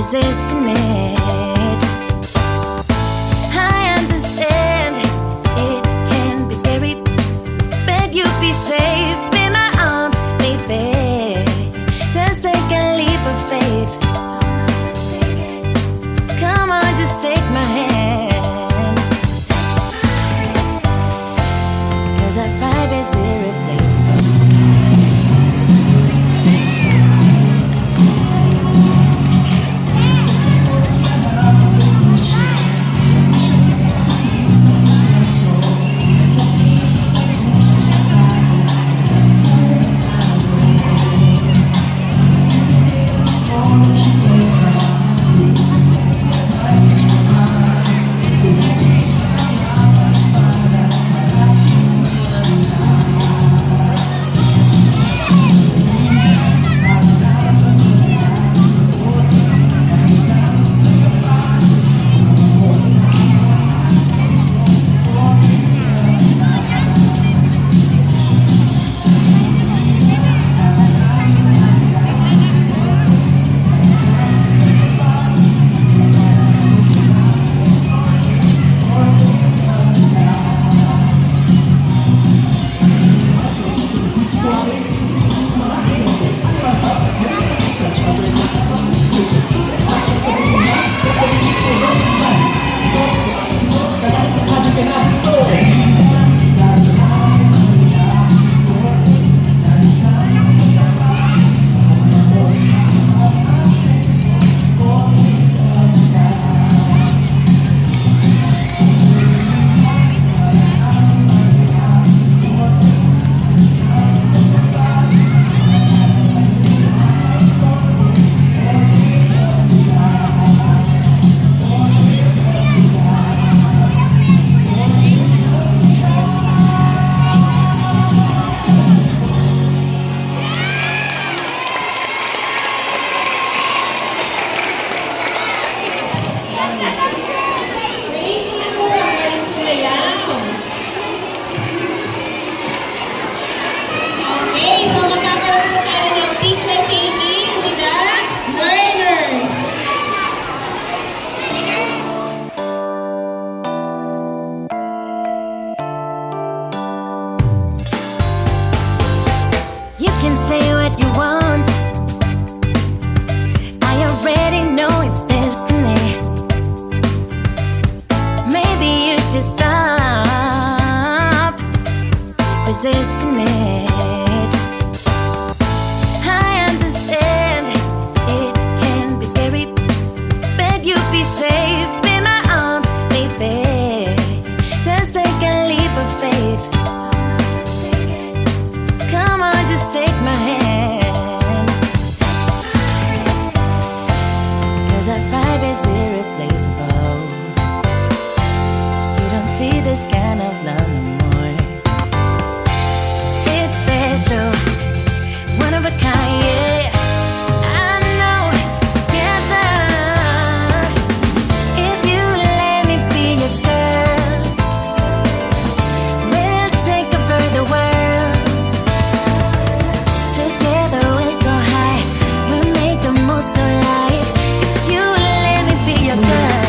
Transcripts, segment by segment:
resisting it. I understand it can be scary, but you'll be safe in my arms, baby. Just take a leap of faith. Come on, just take my hand. 'Cause our vibe is irreplaceable. You can say what you want. I already know it's destiny. Maybe you should stop resisting it. I understand it can be scary, but you'll be safe in my arms, baby. Just take a leap of faith. Come on, just take my hand. 'Cause our vibe is irreplaceable. You don't see this kind of love no more. It's special, one of a kind, yeah. I know, together, if you let me be your girl, we'll take over the world. Together we'll go high, we'll make the most of life. If you let me be your girl.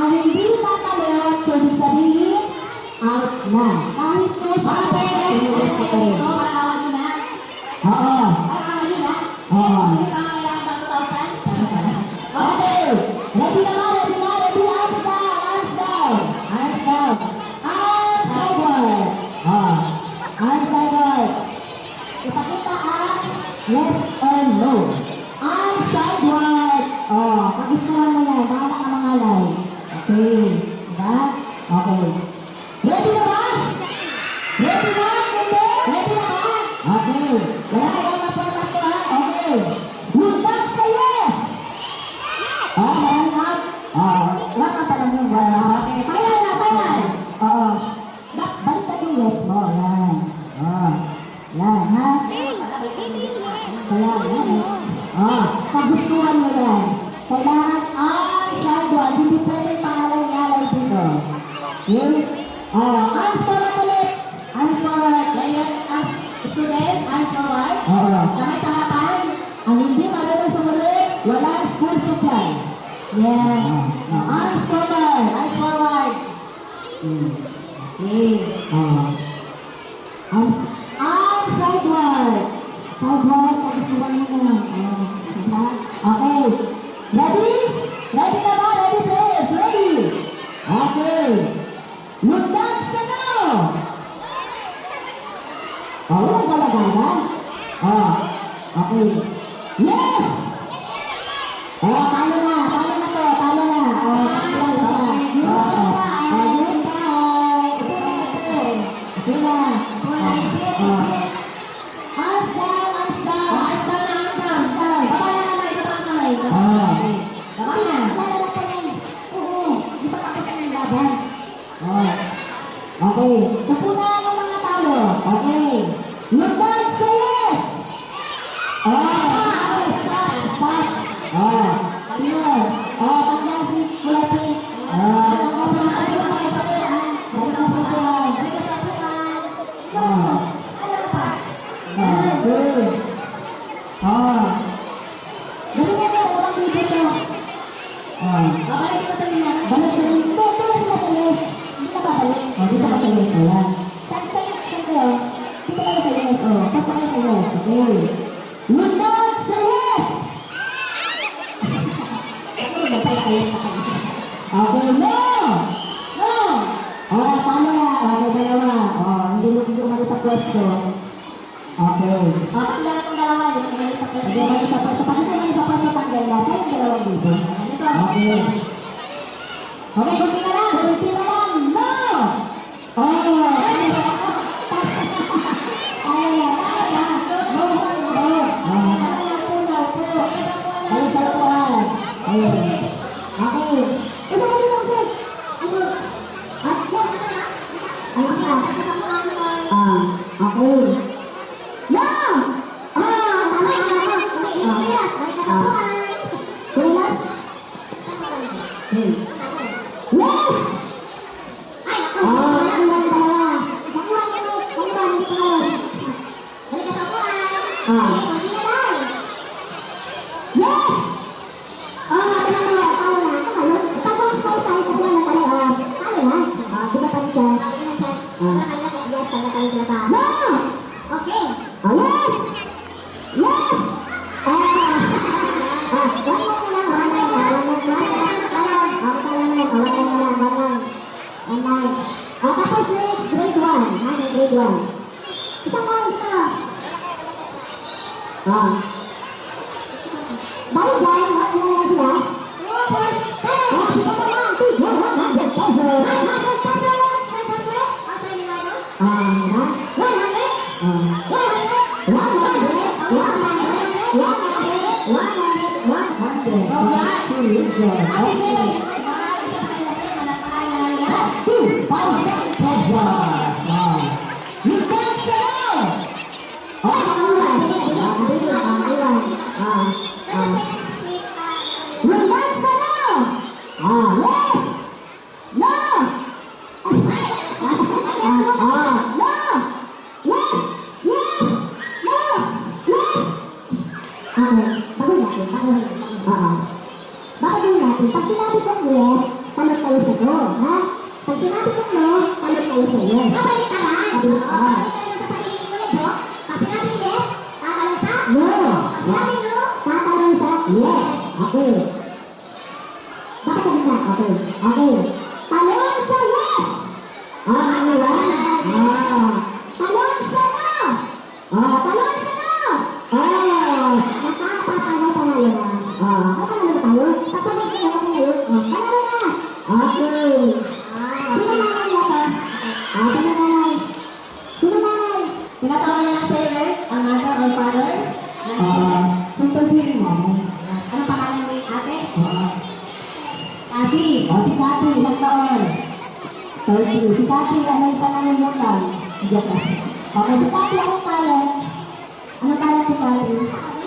Ang hindi matalit, so ibig sabihin, out na. Kahit po siya, pinulis ko pa rin. Matawa nyo na? Oo. Matawa nyo na? Oo. Sige pa, kailangan ba 2,000? Okay. Ready na ba? Ready na? Ready? Arms down! Arms down! Arms down! Arms forward! Arms forward! Ipakita ang yes or no. Arms sideward. Kagustuhan mo yan. Baka nakamangalay. Okay. Diba? Okay. Ready na ba? Ready na? Hindi? Ready na ba? Okay. Wala kang mapormat ko ha? Okay. Look back sa yes! Maraming out? Wala kang palang yung wala. Okay. Final na, final. Baliktad yung yes mo. Yan. Yan, ha? Kaya, yan. Kagustuhan mo yan. Kailangan arms sideward. Hindi pwedeng pangalay-ngalay dito. Okay? Arms forward ulit. Arms forward. Students, arms forward. Kamay sa harapan. Ang hindi marunong sumunod, walang school supply. Yes. Arms forward. Arms forward. Okay. Arms sideward. Sideward. Tapos naman mo na. Okay. Ready? Ready na ba? Ready players? Ready? Okay. Look back sa go! Walang galagalan. Okay. Yes! Talo na. Talo na to. Talo na. Talo na siya. Ayun pa. Ito na. Arms down. Arms down. Arms down. Arms down. Baba na kamay. Baba ang kamay. Baba na. Lalaro pa yan. Oo. Di pa tapos ang laban. Okay. Tapo na ang mga talo. Okay. Look back, say yes! Okay, stop. Clear. Tanggal si kulay pink. Tanggal na ang mga kasalan. Balik na sa buwan. Balik na sa buwan. Ano pa? Good. Dali na kayo, walang bibig to. Babalik ko sa linya. Balik sa linya. Ito na sila sa yes. Hindi ka babalik. Dito ka sa yes. Ayan. Saan kayo? Dito kayo sa yes. Basta kayo sa yes. Okay. Look down sa yes! Okay, no! No! Paano na? Okay, dalawa. Hindi umalis sa pwesto. Okay. Tanggal itong dalawa. Hindi umalis sa pwesto. Hindi umalis sa pwesto. Pag hindi umalis sa pwesto, tanggal na. Saan yung dalawang dito? Okay. Okay, kunti na lang. Kunti na lang. No! Tapos next, grade 1. Grade 1. Isang point ka. Balik dyan, ilan sila? 2, 4, 7. Kita ka lang. 100 pesos. 100 pesos. 1 peso? Sorry, Milano? 100? Pag sinabi kong yes, talot kayo sa go, ha? Pag sinabi kong no, talot kayo sa yes. Balik ka lang. Balik ka lang sa sabihin ko na do. Pag sinabi yes, tatalong sa no. Pag sinabi no, tatalong sa yes. Okay. Bakit sabi ka? Okay. Talong sa yes. Ano ba? Talong sa no. Talong sa no. Nakapapagay pa nga yun. Tayo? Tapos na kayo? Panalo na! Okay. Sino nanay mo ka? Sino nanay? Sino nanay? Tinatawanan ng parent, ang mother or father? Simple feeling mo. Anong pangalan ni ate? Kati. Si Kati, ilang taon? 30. Si Kati, ano yung pangalan mo ka? Joke lang. Okay, si Kati, anong talent? Anong talent si Kati?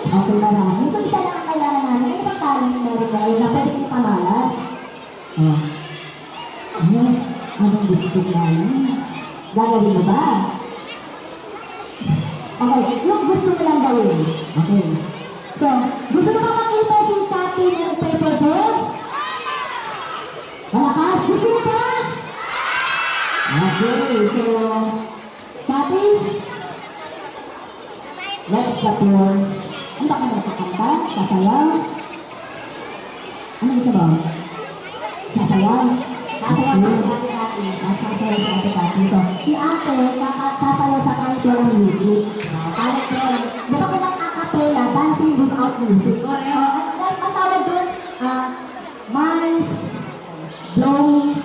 Okay na lang. Isa lang ang kailangan namin. Ano bang talent meron ba? Na pwede kong kamalas? Anong gusto namin? Gagawin mo ba? Okay, yung gusto mo lang gawin. Okay. So, gusto mo ba makita si Kati na nag-paper board? Okay, so, Kati, let's perform. Ano ba kayo kakanta? Sasayaw? Ano gusto mo? Sasayaw? Sasayaw pa si Ate Kati. Sasayaw si Ate Kati. So, si Ate, sasayaw siya kahit walang music. Kahit yun. Baka kung may acapella, dancing without music. Correct. Ang tawag doon, mice, blowing,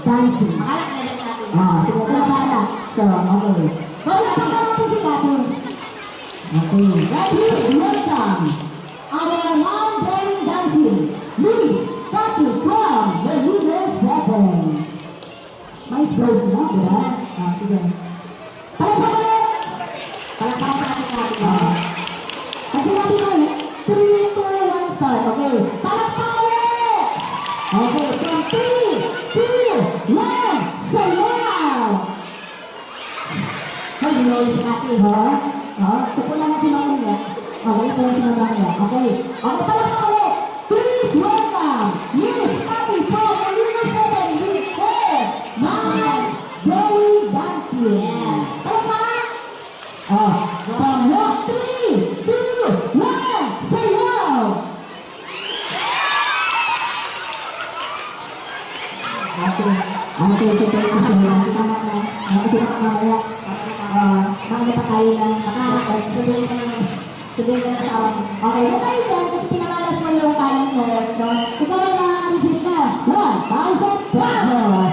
dancing. Makala ka na lang natin. Sige, kala. So, okay. Kaya pa natin si Kati. Okay. Ready? Welcome. Our non-blowing dancing. Luis, Kati, from the leader 7. Mice blowing na, diba? Sige. Palagpak ulit. Palagpak sa ating Kati. Kasi natin yun. 3, 2, 1, start. Okay. Palagpak ulit. Okay. From 3, 2, 1, say now. Ay, ginawin si Kati. So, pula na si Mama niya. Okay, ito lang si Mama niya. Okay. Okay, palagpak ulit. Please welcome Miss Kati from the leader 7 with her Mice Blowing Dancing. Yes. Palagpak. From 1, 3, 2, 1, say now. Okay, ito tayo kasi tama na. Kasi mamaya, mga pa tayo lang. Sabihin ka na sa awan. Okay, kung tayo dyan, kasi pinamalas mo yung talent mo. Ikaw ay makakarisip na 1,000 pesos.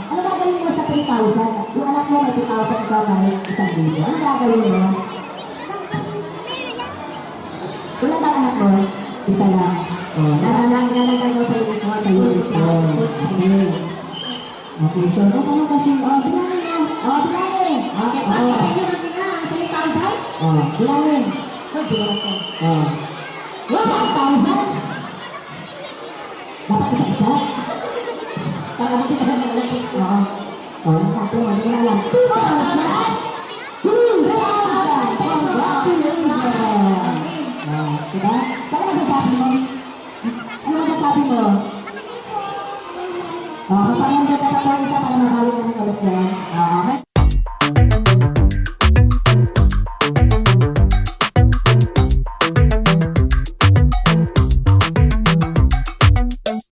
Ano gagawin mo sa 3,000? Yung anak mo may 2,000, ikaw may 1,000. Ano gagawin mo? Ulan ang anak mo? Isa lang. Nalalagay mo sa unit mo. Sa unit mo. Okay, so nasaan ka siya? Bilangin mo. Bilangin. Okay, bakit kayo magkina ang 3,000? Bilangin. Bilangin ko. 1,000? Dapat isa-isa? Para mo din ka na nalang. Natin mo, hindi na lang. 2,000? 2,000! Congratulations! Diba? Saan masasabi mo? Ano masasabi mo? Kapag